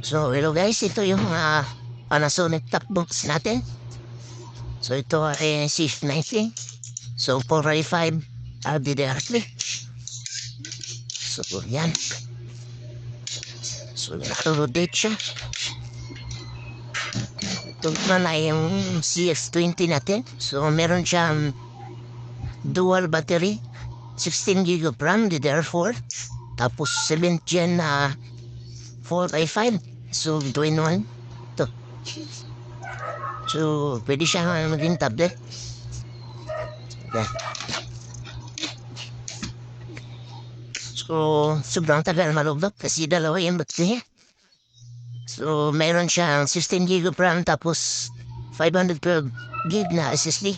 So, hello guys, ito yung Panasonic top box natin. So, ito ay C90. So, 4i5 RDDR3. So, yan. So, naka-rotate siya. Ito naman ay yung CX20 natin. So, meron siyang dual battery. 16 GB of RAM, DDR4. Tapos 7th gen 4i5. So, 2-in-1. Ito. So, pwede siya maging tablet. Yan. So, sobrang tagal malublock kasi dalawa yung battery. So, meron siyang 16 GB of RAM tapos 512 GB na SSD.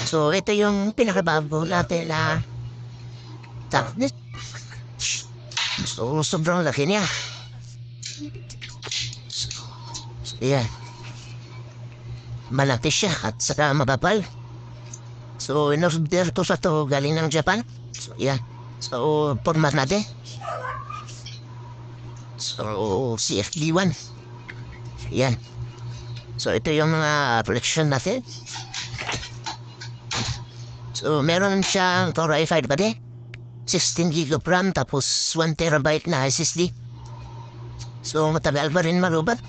So, ito yung pinakabago natin na tablet. So, sobrang laki niya. So, yan. Malaki siya at saka mababal. So, in-order ko sa to galing ng Japan. So, yan. So, format natin. So, CFD1. Yan. So, ito yung mga collection natin. So, meron siyang Core i5 pa din. 16 GB of RAM tapos 1 TB na SSD. So, matagal pa rin malubat.